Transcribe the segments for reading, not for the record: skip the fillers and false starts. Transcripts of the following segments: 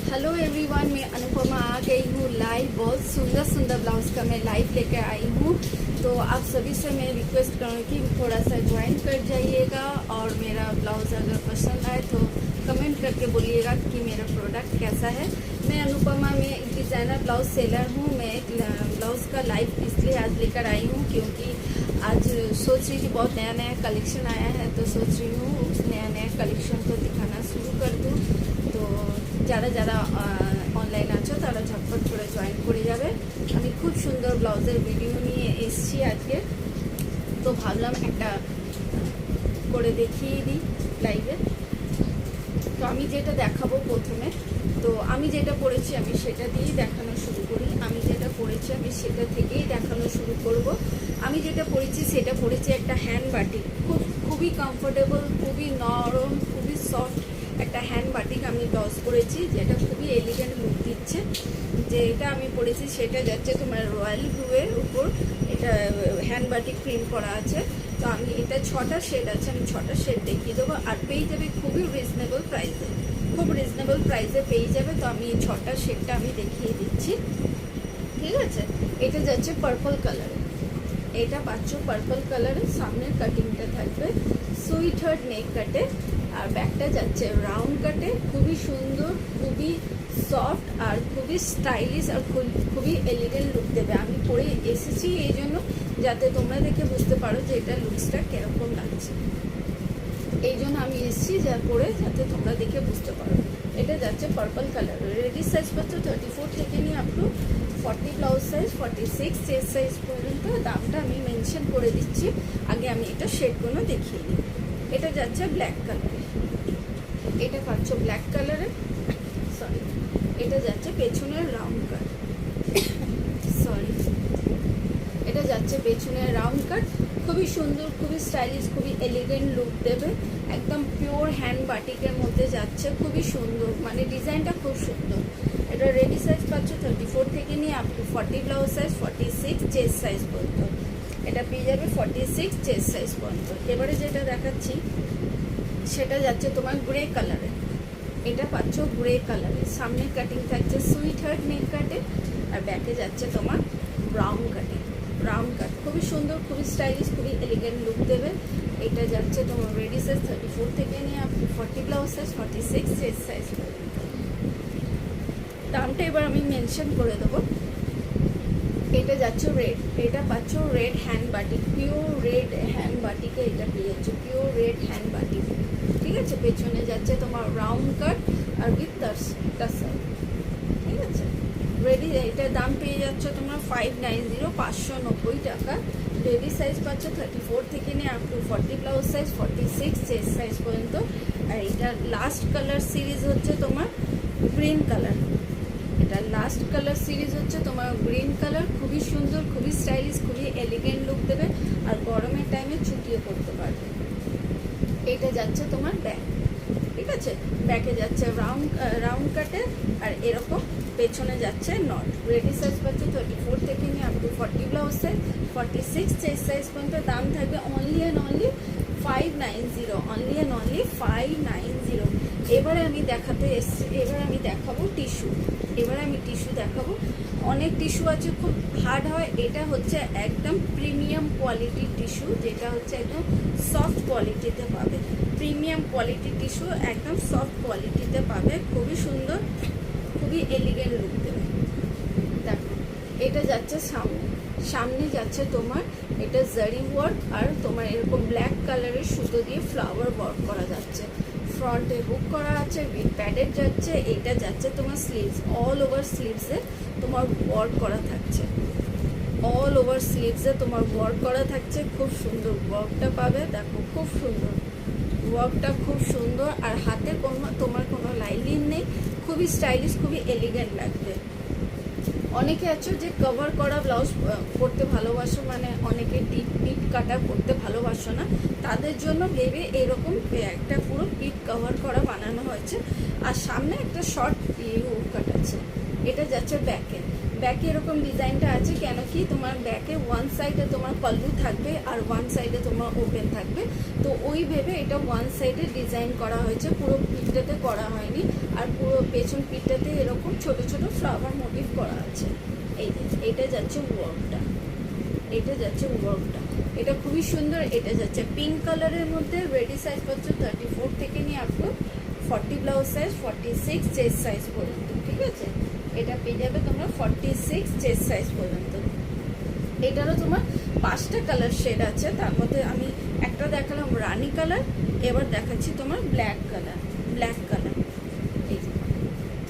Hello everyone, मैं अनुपमा आ गई हूँ लाइव। बहुत सुंदर सुंदर ब्लाउज का मैं लाइव लेकर आई हूँ। तो आप सभी से मैं रिक्वेस्ट करूँगी कि थोड़ा सा ज्वाइन कर जाइएगा और मेरा ब्लाउज अगर पसंद आए तो कमेंट करके बोलिएगा कि मेरा प्रोडक्ट कैसा है। मैं अनुपमा में एक डिज़ाइनर ब्लाउज सेलर हूँ। मैं एक ब्लाउज़ का लाइव इसलिए आज लेकर आई हूँ क्योंकि आज सोच रही थी बहुत नया नया कलेक्शन आया है, तो सोच रही हूँ उस नया नया कलेक्शन को दिखाना शुरू कर दूँ। तो যারা যারা অনলাইন আছো তারা ঝটপট করে জয়েন করে যাবে। আমি খুব সুন্দর ব্লাউজের ভিডিও নিয়ে এসেছি আজকে, তো ভাবলাম একটা করে দেখিয়ে দিই লাইভে। তো আমি যেটা দেখাবো প্রথমে, তো আমি যেটা পরেছি আমি সেটা দিয়েই দেখানো শুরু করি। আমি যেটা পরেছি আমি সেটা থেকেই দেখানো শুরু করব। আমি যেটা পরেছি সেটা পরেছি একটা হ্যান্ড বাটিক, খুবই কমফোর্টেবল, খুবই নরম, খুবই সফট একটা হ্যান্ড বাটিক আমি ব্লাউজ পরেছি, যেটা খুবই এলিগেন্ট লুক দিচ্ছে। যেটা আমি পরেছি সেটা যাচ্ছে তোমার রয়্যাল ব্লুয়ের উপর, এটা হ্যান্ড বাটিক প্রিন্ট করা আছে। তো আমি এটা 6টা শেড আছে, আমি 6টা শেড দেখিয়ে দেবো। আর পেয়ে যাবে খুবই রিজনেবল প্রাইসে, খুব রিজনেবল প্রাইসে পেয়ে যাবে। তো আমি এই 6টা শেডটা আমি দেখিয়ে দিচ্ছি, ঠিক আছে। এটা যাচ্ছে পার্পল কালারে, এটা পাচ্ছ পার্পল কালারের। সামনের কাটিংটা থাকবে সুইট হার্ট নেক কাটে, আর ব্যাকটা যাচ্ছে রাউন্ড কাটে। খুবই সুন্দর, খুবই সফট আর খুবই স্টাইলিশ আর খুবই এলিগেন্ট লুক দেবে। আমি পরে এসেছি এই জন্য যাতে তোমরা দেখে বুঝতে পারো যে এটা লুকসটা কীরকম লাগছে, এই জন্য আমি এসেছি যা পরে যাতে তোমরা দেখে বুঝতে পারো। এটা যাচ্ছে পার্পল কালার। রেডি সাইজ পাচ্ছ 34 থেকে নিয়ে up to 40 blouse size, 46 chest size পর্যন্ত। দামটা আমি মেনশন করে দিচ্ছি, আগে আমি এটা শেডগুলো দেখিয়ে দিই। এটা যাচ্ছে ব্ল্যাক কালারে, এটা পাচ্ছ ব্ল্যাক কালারে, সরি এটা যাচ্ছে পেছনের রাউন্ড কাট, সরি এটা যাচ্ছে পেছনের রাউন্ড কাট। খুবই সুন্দর, খুবই স্টাইলিশ, খুবই এলিগেন্ট লুক দেবে। একদম পিওর হ্যান্ড বাটিকের মধ্যে যাচ্ছে, খুবই সুন্দর, মানে ডিজাইনটা খুব সুন্দর। এটা রেডি সাইজ পাচ্ছ 34 থেকে নিয়ে up to 40 blouse size, 46 chest size পর্যন্ত। এটা পেয়ে যাবে 46 চেস্ট সাইজ পর্যন্ত। এবারে যেটা দেখাচ্ছি সেটা যাচ্ছে তোমার গ্রে কালারে, এটা পাচ্ছ গ্রে কালারে। সামনে কাটিং থাকছে সুইট হার্ট নেক কাটে, আর ব্যাকে যাচ্ছে তোমার ব্রাউন কাটিং, ব্রাউন কাট। খুবই সুন্দর, খুবই স্টাইলিশ, খুবই এলিগেন্ট লুক দেবে। এটা যাচ্ছে তোমার রেডি সাইজ 34 থেকে নিয়ে আপনি 40 ব্লাউজ সাইজ, 46 চেস্ট সাইজ পর্যন্ত। দামটা এবার আমি মেনশন করে দেবো। এটা যাচ্ছে রেড, এটা পাচ্ছ red hand batik, pure red hand বাটিকে এটা পেয়ে যাচ্ছে, পিওর রেড হ্যান্ড বাটিক, ঠিক আছে। পেছনে যাচ্ছে তোমার round cut R with tussar, ঠিক আছে। রেডি, এটার দাম পেয়ে যাচ্ছ তোমার 590, 590 টাকা। রেডি সাইজ পাচ্ছ 34 থেকে নিয়ে up to 40 blouse size, 46 chest size পর্যন্ত। আর এটার লাস্ট কালার সিরিজ হচ্ছে তোমার গ্রিন কালার, এটা লাস্ট কালার সিরিজ হচ্ছে তোমার গ্রিন কালার। খুবই সুন্দর, খুবই স্টাইলিশ, খুবই এলিগেন্ট লুক দেবে, আর গরমের টাইমে চুটিয়ে পড়তে পারবে। এটা যাচ্ছে তোমার ব্যাক, ঠিক আছে। ব্যাকে যাচ্ছে রাউন্ড কাটে, আর এরকম পেছনে যাচ্ছে নট। রেডি সাইজ পাচ্ছে 34 থেকে নিয়ে up to 40 blouse size, 46 chest size পর্যন্ত। দাম থাকবে only and only 590, only and only 590। এবারে আমি এবার আমি দেখাবো টিস্যু। এবারে আমি টিস্যু দেখাবো। অনেক টিস্যু আছে খুব হার্ড হয়, এটা হচ্ছে একদম প্রিমিয়াম কোয়ালিটির টিস্যু, যেটা হচ্ছে একদম সফট কোয়ালিটিতে পাবে। প্রিমিয়াম কোয়ালিটির টিস্যু একদম সফট কোয়ালিটিতে পাবে। খুবই সুন্দর, খুবই এলিগেন্ট লুক দেবে। দেখো এটা যাচ্ছে সামনে যাচ্ছে তোমার এটা জারি ওয়ার্ক, আর তোমার এরকম ব্ল্যাক কালারের সুতো দিয়ে ফ্লাওয়ার ওয়ার্ক করা যাচ্ছে। ফ্রন্টে হুক করা আছে, উইথ প্যাডেড যাচ্ছে। এটা যাচ্ছে তোমার স্লিভস, অল ওভার স্লিভসে তোমার ওয়ার্ক করা থাকছে, অল ওভার স্লিভসে তোমার ওয়ার্ক করা থাকছে। খুব সুন্দর ওয়ার্কটা পাবে, দেখো খুব সুন্দর ওয়ার্কটা, খুব সুন্দর। আর হাতে তোমার কোনো লাইনিং নেই, খুবই স্টাইলিশ, খুবই এলিগেন্ট লাগবে। অনেকে আছো যে কভার করা ব্লাউজ পরতে ভালোবাসো, মানে অনেকে পিট কাটা পরতে ভালোবাসো না, তাদের জন্য ভেবে এরকম একটা পুরো পিট কভার করা বানানো হয়েছে। আর সামনে একটা শর্ট হুক কাট আছে। এটা যাচ্ছে ব্যাকে, ব্যাকে এরকম ডিজাইনটা আছে কেন কি তোমার ব্যাকে ওয়ান সাইডে তোমার পল্লু থাকবে আর ওয়ান সাইডে তোমার ওপেন থাকবে, তো ওই ভেবে এটা ওয়ান সাইডে ডিজাইন করা হয়েছে, পুরো পিঠটাতে করা হয়নি। আর পুরো পেছন পিঠটাতে এরকম ছোট ছোট ফ্লাওয়ার মোটিভ করা আছে। এই যে এটা যাচ্ছে ওয়ার্কটা, এটা যাচ্ছে ওয়ার্কটা, এটা খুবই সুন্দর। এটা যাচ্ছে পিঙ্ক কালারের মধ্যে। রেডি সাইজ পাচ্ছ 34 থেকে নিয়ে up to 40 blouse size, 46 chest size পর্যন্ত। ঠিক আছে, এটা পেয়ে যাবে তোমরা 46 চেস্ট সাইজ পর্যন্ত। এটারও তোমার 5টা কালার শেড আছে, তার মধ্যে আমি একটা দেখালাম রানি কালার, এবার দেখাচ্ছি তোমার ব্ল্যাক কালার। ব্ল্যাক কালার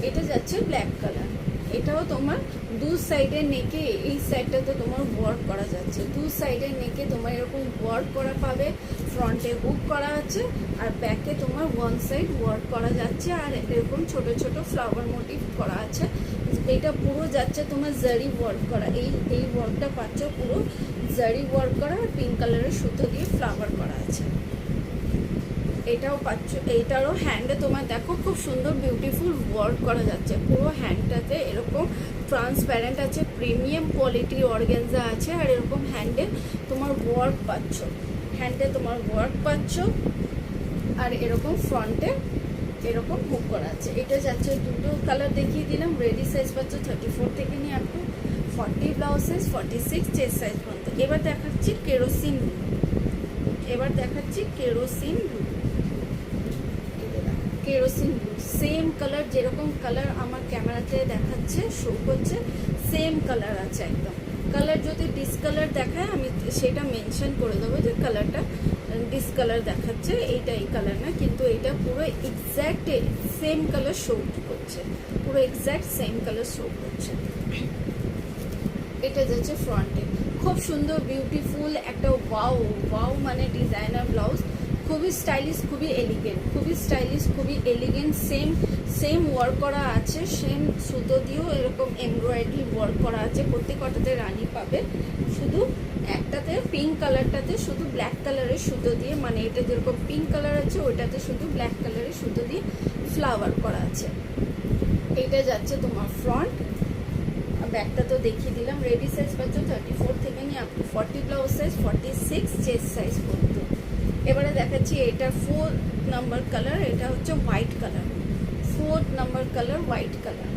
এটা যাচ্ছে ব্ল্যাক কালার। এটাও তোমার দু সাইডে নেকে, এই সাইডটাতে তোমার ওয়ার্ক করা যাচ্ছে, দু সাইডে নেকে তোমার এরকম ওয়ার্ক করা পাবে। ফ্রন্টে হুক করা আছে আর ব্যাকে তোমার ওয়ান সাইড ওয়ার্ক করা যাচ্ছে, আর এরকম ছোট ছোট ফ্লাওয়ার মোটিভ করা আছে। এটা পুরো যাচ্ছে তোমার জারি ওয়ার্ক করা, এই ওয়ার্কটা পাচ্ছ পুরো জারি ওয়ার্ক করা, আর পিঙ্ক কালারের সুতো দিয়ে ফ্লাওয়ার করা আছে। এটাও পাচ্ছ। এইটারও হ্যান্ডে তোমার দেখো খুব সুন্দর বিউটিফুল ওয়ার্ক করা যাচ্ছে, পুরো হ্যান্ডটাতে এরকম ট্রান্সপ্যারেন্ট আছে, প্রিমিয়াম কোয়ালিটির অর্গানজা আছে, আর এরকম হ্যান্ডে তোমার ওয়ার্ক পাচ্ছ, হ্যান্ডে তোমার ওয়ার্ক পাচ্ছ, আর এরকম ফ্রন্টে এরকম হুক করা আছে। এটা যাচ্ছে দুটো কালার দেখিয়ে দিলাম। রেডি সাইজ পাচ্ছ 34 থেকে নিয়ে up to 40 blouse size, 46 chest size পর্যন্ত। এবার দেখাচ্ছি কেরোসিন ব্লু, এবার দেখাচ্ছি kerosene blue. Kerosene blue same colour, যেরকম কালার আমার ক্যামেরাতে দেখাচ্ছে শো করছে সেম কালার আছে একদম। কালার যদি ডিসকালার দেখায় আমি সেটা মেনশন করে দেবো যে কালারটা ডিসকালার দেখাচ্ছে, এইটা এই কালার না, কিন্তু এটা পুরো এক্স্যাক্ট সেম কালার শো করছে, পুরো এক্স্যাক্ট সেম কালার শো করছে। এটা যাচ্ছে ফ্রন্টে, খুব সুন্দর বিউটিফুল একটা ওয়াও ওয়াও মানে ডিজাইনার ব্লাউজ, খুবই স্টাইলিশ, খুবই এলিগেন্ট, খুবই স্টাইলিশ, খুবই এলিগেন্ট। সেম ওয়ার্ক করা আছে, সেম সুতো দিয়েও এরকম এমব্রয়ডারি ওয়ার্ক করা আছে। প্রত্যেকটাতে রানী পাবে, শুধু একটাতে পিঙ্ক কালারটাতে শুধু ব্ল্যাক কালারের সুতো দিয়ে, মানে এটা যেরকম পিঙ্ক কালার আছে ওইটাতে শুধু ব্ল্যাক কালারের সুতো দিয়ে ফ্লাওয়ার করা আছে। এটা যাচ্ছে তোমার ফ্রন্ট, ব্যাকটা তো দেখিয়ে দিলাম। রেডি সাইজ পাচ্ছ 34 থেকে নিয়ে up to 40 blouse size, 46 chest size পর্যন্ত। এবারে দেখাচ্ছি এটা 4 নাম্বার কালার, এটা হচ্ছে white colour, 4 number colour white colour,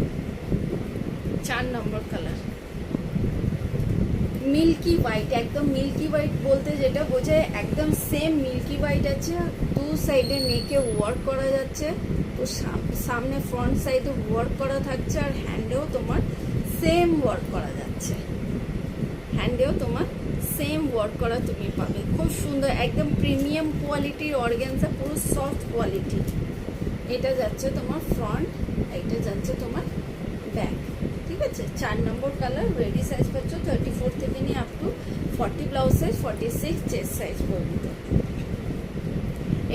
4 number colour milky white. একদম মিল্কি হোয়াইট বলতে যেটা বোঝায় একদম সেম মিল্কি হোয়াইট আছে। দু সাইডে নেকে ওয়ার্ক করা যাচ্ছে, তো সামনে ফ্রন্ট সাইডে ওয়ার্ক করা থাকছে, আর হ্যান্ডেও তোমার সেম ওয়ার্ক করা যাচ্ছে, হ্যান্ডেও তোমার সেম ওয়ার্ক করা তুমি পাবে। খুব সুন্দর একদম প্রিমিয়াম কোয়ালিটির অর্গানজা, পুরো সফট কোয়ালিটি। এটা যাচ্ছে তোমার ফ্রন্ট, এটা যাচ্ছে তোমার ব্যাক। ঠিক আছে, 4 নম্বর কালার। রেডি সাইজ পাচ্ছ 34 থেকে নিয়ে up to 40 blouse size, 46 chest size পর্যন্ত।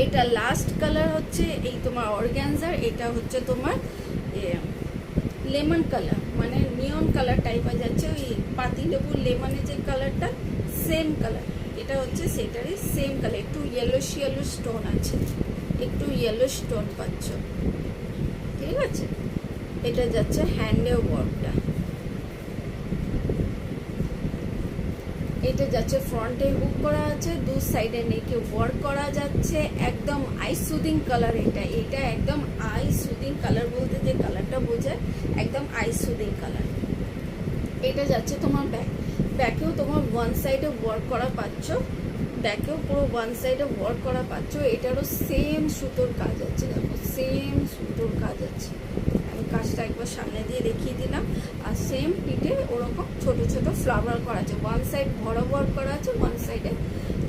এটা লাস্ট কালার হচ্ছে এই তোমার অর্গানজার, এটা হচ্ছে তোমার লেমন কালার, মানে নিয়ন কালার টাইপের যাচ্ছে, ওই পাতিলেবুর লেমনের যে কালারটা সেম কালার, এটা হচ্ছে সেটারই সেম কালার। একটু ইয়েলো স্টোন আছে, একটু ইয়েলো স্টোন পাচ্ছ। ঠিক আছে, এটা যাচ্ছে হ্যান্ডে ওয়ার্কটা, এটা যাচ্ছে ফ্রন্টে হুক করা আছে, দু সাইডে নেকে ওয়ার্ক করা যাচ্ছে, একদম আই সুদিং কালার। এটা একদম আই সুদিং কালার বলতে যে কালারটা বোঝায় একদম আই সুদিং কালার। এটা যাচ্ছে তোমার ব্যাকেও তোমার ওয়ান সাইডে ওয়ার্ক করা পাচ্ছ, ব্যাকেও পুরো ওয়ান সাইডে ওয়ার্ক করা পাচ্ছ। এটারও সেম সুতোর কাজ আছে, দেখো সেম সুতোর কাজ আছে। আমি কাজটা একবার সামনে দিয়ে দেখিয়ে দিলাম, আর সেম পিঠে ওরকম ছোট ছোট ফ্লাওয়ার করা আছে, ওয়ান সাইড বড় ওয়ার্ক করা আছে, ওয়ান সাইডে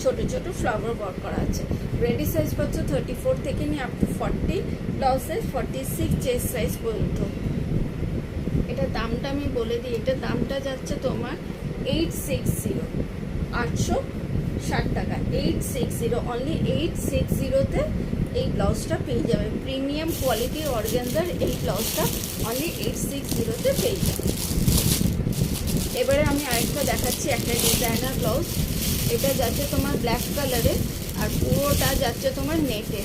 ছোট ছোট ফ্লাওয়ার ওয়ার্ক করা আছে। রেডি সাইজ পাচ্ছ 34 থেকে নিয়ে up to 40 blouse size, 46 chest size পর্যন্ত। এটা দামটা আমি বলে দিই, এটা দামটা যাচ্ছে তোমার 860, 860 টাকা, 860, অনলি 860-তে এই ব্লাউজটা পেয়ে যাবে। প্রিমিয়াম কোয়ালিটির অর্গানজার এই ব্লাউজটা অনলি 860-তে পেয়ে যাবে। এবারে আমি আরেকটা দেখাচ্ছি, একটা ডিজাইনার ব্লাউজ। এটা যাচ্ছে তোমার ব্ল্যাক কালারে, আর পুরোটা যাচ্ছে তোমার নেটে,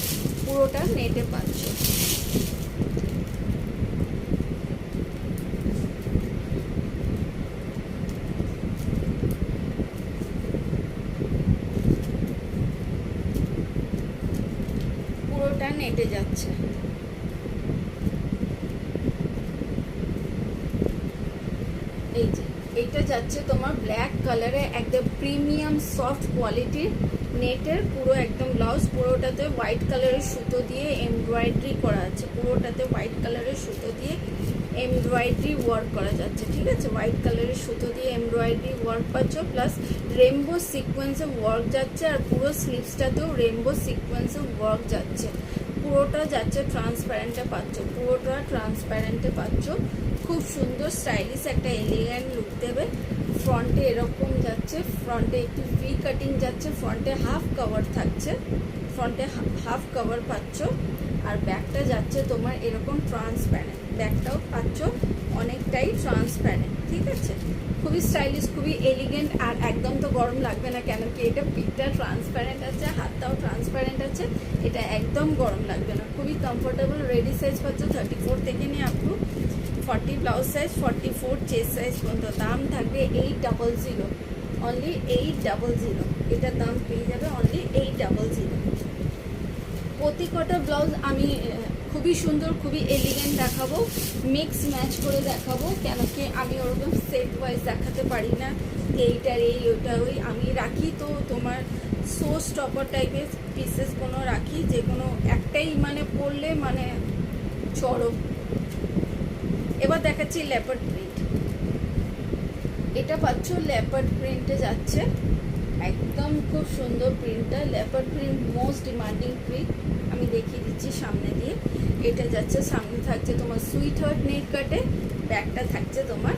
পুরোটা নেটে পাচ্ছ। পুরোটা নেটে যাচ্ছে। এইটা যাচ্ছে তোমার ব্ল্যাক কালারে, একদম প্রিমিয়াম সফট কোয়ালিটির নেটের পুরো একদম ব্লাউজ। পুরোটাতে হোয়াইট কালারের সুতো দিয়ে এমব্রয়ডারি করা আছে, পুরোটাতে হোয়াইট কালারের সুতো দিয়ে এমব্রয়ডারি ওয়ার্ক করা যাচ্ছে, ঠিক আছে। হোয়াইট কালারের সুতো দিয়ে এমব্রয়ডারি ওয়ার্ক পাচ্ছ, প্লাস রেনবো সিকোয়েন্সে ওয়ার্ক যাচ্ছে, আর পুরো স্লিভসটাতেও রেনবো সিকোয়েন্সে ওয়ার্ক যাচ্ছে। পুরোটা যাচ্ছে ট্রান্সপ্যারেন্টে পাচ্ছ, পুরোটা ট্রান্সপ্যারেন্টে পাচ্ছ। খুব সুন্দর স্টাইলিশ একটা এলিগেন্ট লুক দেবে। ফ্রন্টে এরকম যাচ্ছে, ফ্রন্টে একটু ভি কাটিং যাচ্ছে, ফ্রন্টে হাফ কভার থাকছে, ফ্রন্টে হাফ কভার পাচ্ছ। আর ব্যাকটা যাচ্ছে তোমার এরকম ট্রান্সপ্যারেন্ট, ব্যাকটাও পাচ্ছ অনেকটাই ট্রান্সপ্যারেন্ট, ঠিক আছে। খুবই স্টাইলিশ, খুবই এলিগেন্ট, আর একদম তো গরম লাগবে না, কেন কি এটা পিঠটা ট্রান্সপ্যারেন্ট আছে, হাতটাও ট্রান্সপ্যারেন্ট আছে, এটা একদম গরম লাগবে না। খুবই কমফোর্টেবল। রেডি সাইজ পাচ্ছ 34 থেকে নিয়ে up to 40 blouse size, 44 chest size পর্যন্ত। দাম থাকবে 800, অনলি 800। এটার দাম পেয়ে যাবে অনলি 800। প্রতি কটা ব্লাউজ আমি খুবই সুন্দর, খুবই এলিগেন্ট দেখাবো, মিক্স ম্যাচ করে দেখাবো, কেন কি আমি ওরকম সেট ওয়াইজ দেখাতে পারি না, এইটার এই ওইটা ওই। আমি রাখি তো তোমার শো স্টপার টাইপের পিসেস কোনো রাখি, যে কোনো একটাই মানে পরলে মানে চড়ো। এবার দেখাচ্ছি লেপার্ড প্রিন্ট। এটা পাচ্ছ লেপার্ড প্রিন্টে যাচ্ছে, একদম খুব সুন্দর প্রিন্টটা। Leopard print most demanding print, আমি দেখিয়ে দিচ্ছি সামনে দিয়ে। এটা যাচ্ছে, সামনে থাকছে তোমার সুইট হার্ট নেক কাটে, ব্যাকটা থাকছে তোমার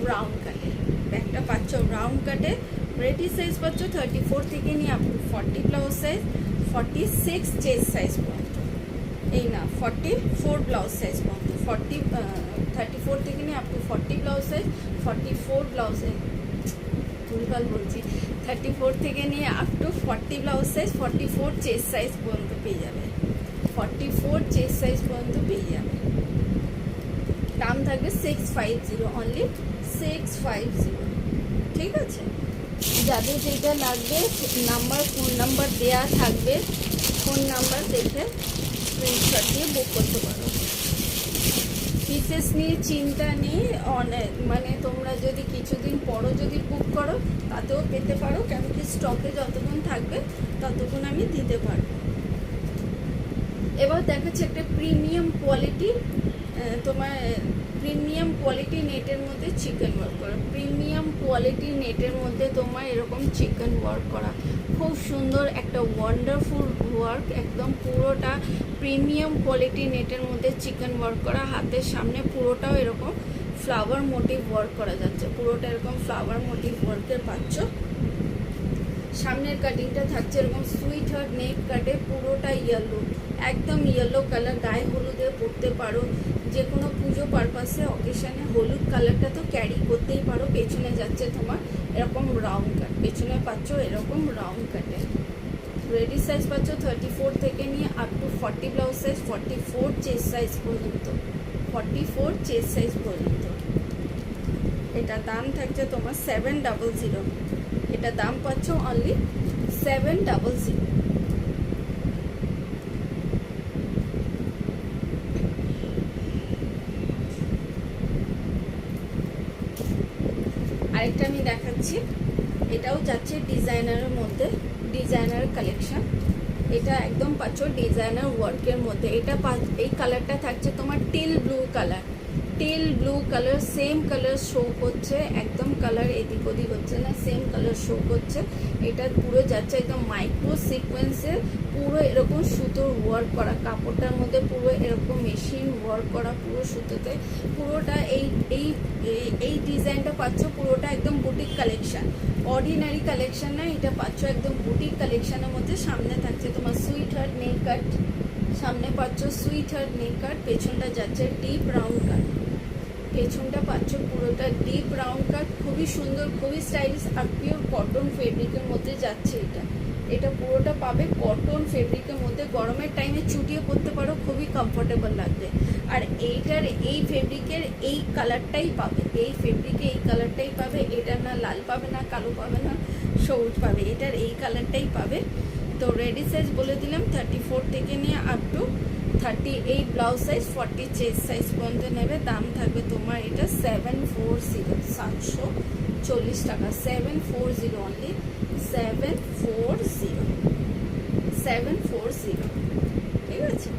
রাউন্ড কাটে, ব্যাকটা পাচ্ছ রাউন্ড কাটে। রেডি সাইজ পাচ্ছ 34 থেকে নিয়ে up to 40 blouse size, 46 chest size পর্যন্ত, এই না 44 ব্লাউজ সাইজ পর্যন্ত, 34 থেকে নিয়ে up to 40 blouse size, 44 blouse size ভুলভাল বলছি, 34 থেকে নিয়ে up to 40 blouse size, 44 chest size পর্যন্ত পেয়ে যাবে, 44 চেস্ট সাইজ পর্যন্ত পেয়ে যাবে। দাম থাকবে 650, অনলি 650, ঠিক আছে। যাদের যেটা লাগবে নাম্বার, ফোন নাম্বার দেওয়া থাকবে, ফোন নাম্বার দেখে স্ক্রিনশট দিয়ে বুক করতে পারো। পিসেস নিয়ে চিন্তা নেই, অনেক মানে তোমরা যদি কিছুদিন পরও যদি বুক করো তাতেও পেতে পারো, কেন কি স্টকে যতক্ষণ থাকবে ততক্ষণ আমি দিতে পারবো। এবার দেখাচ্ছি একটা প্রিমিয়াম কোয়ালিটি, তোমার প্রিমিয়াম কোয়ালিটি নেটের মধ্যে চিকেন ওয়ার্ক করা, প্রিমিয়াম কোয়ালিটি নেটের মধ্যে তোমার এরকম চিকেন ওয়ার্ক করা, খুব সুন্দর একটা ওয়ান্ডারফুল ওয়ার্ক, একদম পুরোটা প্রিমিয়াম কোয়ালিটি নেটের মধ্যে চিকেন ওয়ার্ক করা। হাতের সামনে পুরোটাও এরকম ফ্লাওয়ার মোটিভ ওয়ার্ক করা যাচ্ছে, পুরোটা এরকম ফ্লাওয়ার মোটিভ ওয়ার্কের পাচ্ছ। সামনের কাটিংটা থাকছে এরকম সুইট হার্ট নেক কাটে, পুরোটা ইয়েলো, একদম ইয়েলো কালার, গায়ে হলুদে পরতে পারো, যে কোনো পুজো পারপাসে অকেশনে হলুদ কালারটা তো ক্যারি করতেই পারো। পেছনে যাচ্ছে তোমার এরকম রাউন্ড কাট, পেছনে পাচ্ছ এরকম রাউন্ড কাটে। রেডি সাইজ পাচ্ছ 34 থেকে নিয়ে up to 40 blouse size, 44 chest size পর্যন্ত, 44 চেস্ট সাইজ পর্যন্ত। এটা দাম থাকছে তোমার 700, এটা দাম পাচ্ছ অনলি 700। আরেকটা আমি দেখাচ্ছি, এটাও যাচ্ছে ডিজাইনারের মধ্যে, ডিজাইনার কালেকশন। এটা একদম পাচ্ছ ডিজাইনার ওয়ার্কের মধ্যে। এটা এই কালারটা থাকছে তোমার teal blue colour, teal blue colour, same colour show করছে, একদম কালার এদিক ওদিক হচ্ছে না, সেম কালার শো করছে। এটা পুরো যাচ্ছে একদম মাইক্রো সিকোয়েন্সের, পুরো এরকম সুতোর ওয়ার্ক করা, কাপড়টার মধ্যে পুরো এরকম মেশিন ওয়ার্ক করা, পুরো সুতোতে পুরোটা। এই ডিজাইনটা পাচ্ছ পুরোটা একদম বুটিক কালেকশন, অর্ডিনারি কালেকশন না, এটা পাচ্ছ একদম বুটিক কালেকশনের মধ্যে। সামনে থাকছে তোমার সুইট হার্ট নেক কাট, সামনে পাচ্ছ সুইট হার্ট নেক কাট, পেছনটা যাচ্ছে ডিপ রাউন্ড কাট, পেছনটা পাচ্ছ পুরোটা ডিপ রাউন্ড কাট, খুবই সুন্দর, খুবই স্টাইলিশ, আর পিওর কটন ফেব্রিকের মধ্যে যাচ্ছে। এটা পুরোটা পাবে কটন ফেব্রিকের মধ্যে, গরমের টাইমে চুটিয়ে পরতে পারো, খুবই কমফোর্টেবল লাগবে। আর এইটার এই ফেব্রিকের এই কালারটাই পাবে, এই ফেব্রিকে এই কালারটাই পাবে, এটা না লাল পাবে, না কালো পাবে, না সবুজ পাবে, এটার এই কালারটাই পাবে। তো রেডি সাইজ বলে দিলাম 34 থেকে নিয়ে up two 38 blouse size, 40 chest size পর্যন্ত নেবে। দাম থাকবে তোমার এটা 740, 740 টাকা, 740 অনলি, 740, 740, ঠিক আছে।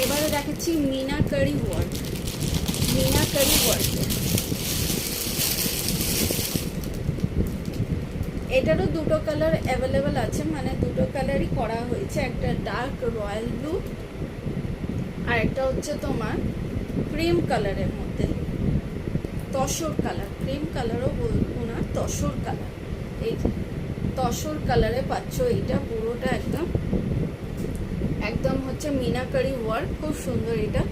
এবারে দেখাচ্ছি মিনাকারি ওয়ার্ক, মিনাকারি ওয়ার্ক। এটারও দুটো কালার অ্যাভেলেবেল আছে, মানে দুটো কালারই করা হয়েছে, একটা ডার্ক রয়্যাল ব্লু আর একটা হচ্ছে তোমার ক্রিম কালারের মধ্যে, তসর কালার, ক্রিম কালারও বলবো না, তসর কালার। এই তসর কালারে পাচ্ছ এইটা, পুরোটা একদম একদম হচ্ছে মিনাকারি ওয়ার্ক, খুব সুন্দর এটা।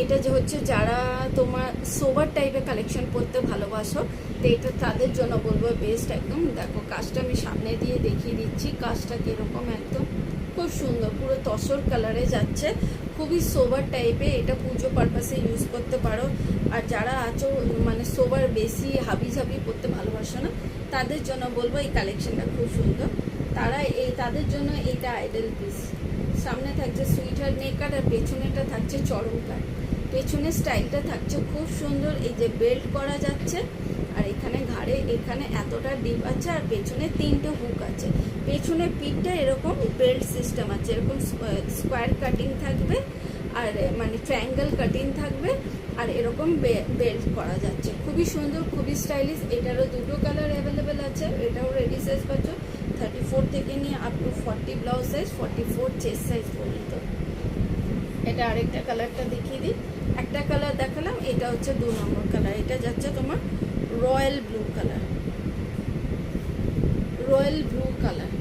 এটা যে হচ্ছে যারা তোমার সোবার টাইপের কালেকশন করতে ভালোবাসো, তো এটা তাদের জন্য বলবো বেস্ট একদম। দেখো কাজটা আমি সামনে দিয়ে দেখিয়ে দিচ্ছি, কাজটা কিরকম, একদম খুব সুন্দর, পুরো তসর কালারে যাচ্ছে, খুবই সোবার টাইপের। এটা পুজো পারপাসে ইউজ করতে পারো। আর যারা আছো মানে সোবার বেশি হাবি ঝাবি করতে ভালোবাসো না, তাদের জন্য বলবো এই কালেকশনটা খুব সুন্দর। তাদের জন্য এইটা আইডল পিস। সামনে থাকছে সুইটার নেকার আর পেছনেটা থাকছে চরমকার। পেছনের স্টাইলটা থাকছে খুব সুন্দর, এই যে বেল্ট করা যাচ্ছে আর এখানে ঘাড়ে এখানে এতটা ডিপ আছে আর পেছনে 3টে হুক আছে। পেছনে পিঠটা এরকম বেল্ট সিস্টেম আছে, এরকম স্কোয়ার কাটিং থাকবে আর মানে ট্রায়াঙ্গেল কাটিং থাকবে আর এরকম বেল্ট করা যাচ্ছে, খুবই সুন্দর, খুবই স্টাইলিশ। এটারও দুটো কালার অ্যাভেলেবেল আছে, এটাও রেডি সাইজ পাচ্ছ 34 থেকে নিয়ে up to 40 blouse size, 44 chest size পর্যন্ত। এটা আরেকটা কালারটা দেখিয়ে দিই, একটা কালার দেখালাম, এটা হচ্ছে 2 নম্বর কালার। এটা যাচ্ছে তোমার royal blue colour, royal blue colour,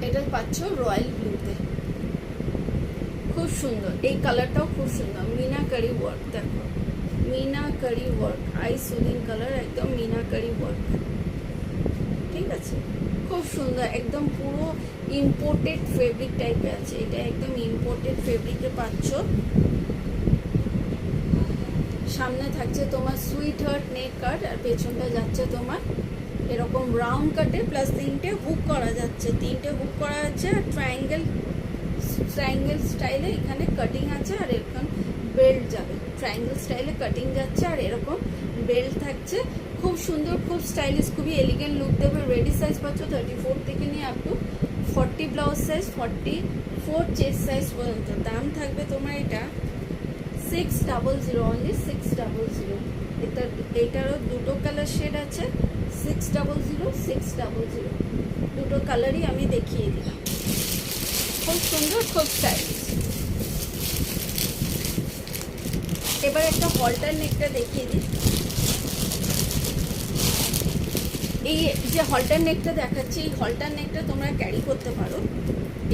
এটা পাচ্ছ রয়্যাল ব্লুতে, খুব সুন্দর। এই কালারটাও খুব সুন্দর, মিনাকারি ওয়ার্ক, দেখো meenakari work, I soothing colour, একদম মিনাকারি ওয়ার্ক, ঠিক আছে, খুব সুন্দর, একদম পুরো ইম্পোর্টেড ফেব্রিক টাইপের আছে। এটা একদম ইম্পোর্টেড ফেব্রিকে পাচ্ছ। সামনে থাকছে তোমার সুইট হার্ট নেক কাট আর পেছনটা যাচ্ছে তোমার এরকম রাউন্ড কাটে, প্লাস 3টে হুক করা যাচ্ছে, 3টে হুক করা আছে আর ট্রায়াঙ্গেল স্টাইলে এখানে কাটিং আছে আর এরকম বেল্ট যাবে, ট্রায়াঙ্গেল স্টাইলে কাটিং যাচ্ছে আর এরকম বেল্ট থাকছে, খুব সুন্দর, খুব স্টাইলিশ, খুবই এলিগেন্ট লুক দেবে। রেডি সাইজ পাচ্ছ 34 থেকে নিয়ে up to 40 blouse size, 44 chest size পর্যন্ত। দাম থাকবে তোমার এটা 600, অনলি 600। এটারও দুটো কালার শেড আছে, 600, 600, দুটো কালারই আমি দেখিয়ে দিলাম, খুব সুন্দর, খুব স্টাইলিশ। এবার একটা হল্টার নেকটা দেখিয়ে দিই। এই যে হল্টার নেকটা দেখাচ্ছি, এই হল্টার নেকটা তোমরা ক্যারি করতে পারো।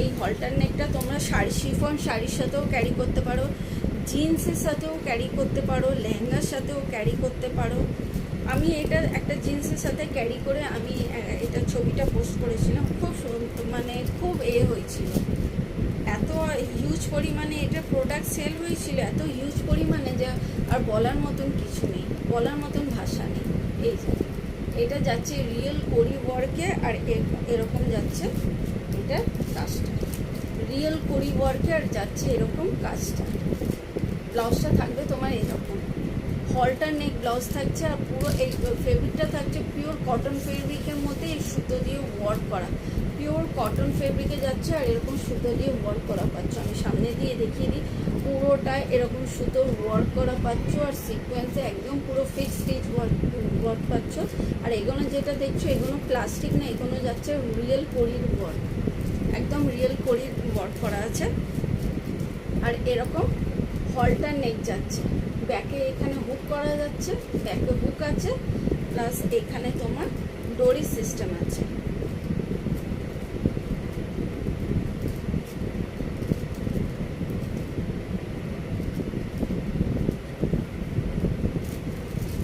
এই হল্টার নেকটা তোমরা শিফন শাড়ির সাথেও ক্যারি করতে পারো, জিন্সের সাথেও ক্যারি করতে পারো, লেহেঙ্গার সাথেও ক্যারি করতে পারো। আমি এটা একটা জিন্সের সাথে ক্যারি করে আমি এটা ছবিটা পোস্ট করেছিলাম, খুব মানে খুব হয়েছিল, এত হিউজ পরিমাণে এটা প্রোডাক্ট সেল হয়েছিল, এত হিউজ পরিমাণে যে আর বলার মতন কিছু নেই, বলার মতন ভাষা নেই। এই যে এটা যাচ্ছে রিয়েল কোরি ওয়ার্কে আর এরকম যাচ্ছে এটা কাজটা, রিয়েল কোরি ওয়ার্কে আর যাচ্ছে এরকম কাজটা। ব্লাউজটা থাকবে তোমার এরকম হল্টার নেক ব্লাউজ থাকছে আর পুরো এই ফেব্রিকটা থাকছে পিওর কটন ফেব্রিকের মধ্যে এই সুতো দিয়ে ওয়ার্ক করা, পিওর কটন ফেব্রিকে যাচ্ছে আর এরকম সুতো দিয়ে ওয়ার্ক করা পাচ্ছ। আমি সামনে দিয়ে দেখিয়ে দিই, পুরোটা এরকম সুতোর ওয়ার্ক করা পাচ্ছ আর সিকোয়েন্সে একদম পুরো ফিক্স স্টিচ ওয়ার্ক পাচ্ছ। আর এগুলো যেটা দেখছো এগুলো প্লাস্টিক না, এগুলো যাচ্ছে রিয়েল করির ওয়ার্ক, একদম রিয়েল করির ওয়ার্ক করা আছে। আর এরকম হল্টার নেক যাচ্ছে, ব্যাকে এখানে হুক করা যাচ্ছে, ব্যাকে হুক আছে, প্লাস এখানে তোমার ডোরি সিস্টেম আছে।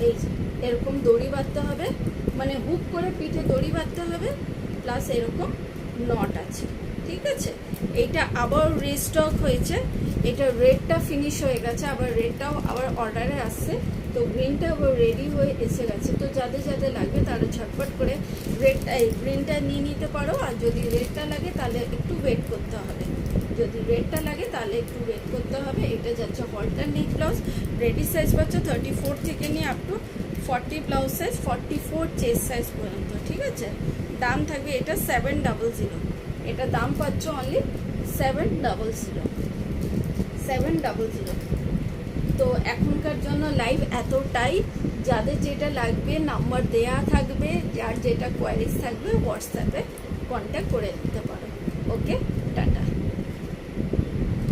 এই এরকম দড়ি বাঁধতে হবে, মানে হুক করে পিঠে দড়ি বাঁধতে হবে, প্লাস এরকম নট আছে, ঠিক আছে। এইটা আবার রিস্টক হয়েছে, এটা রেডটা ফিনিশ হয়ে গেছে, আবার রেডটাও আবার অর্ডারে আসছে, তো গ্রিনটা রেডি হয়ে এসে গেছে। তো যাদের যাদের লাগবে তারা ঝটপট করে গ্রিনটা নিয়ে নিতে পারো। আর যদি রেডটা লাগে তাহলে একটু ওয়েট করতে হবে, যদি রেডটা লাগে তাহলে একটু ওয়েট করতে হবে। এটা যাচ্ছে হলটার নেক ব্লাউজ, রেডি সাইজ পাচ্ছ 34 থেকে নিয়ে up to 40 blouse size, 44 chest size পর্যন্ত, ঠিক আছে। দাম থাকবে এটা 700, এটা দাম পাচ্ছ অনলি 700। তো এখনকার জন্য লাইভ এতটাই। যাদের যেটা লাগবে নাম্বার দেয়া থাকবে, যার যেটা কোয়ারিজ থাকবে হোয়াটসঅ্যাপে কন্ট্যাক্ট করে নিতে পারো। ওকে।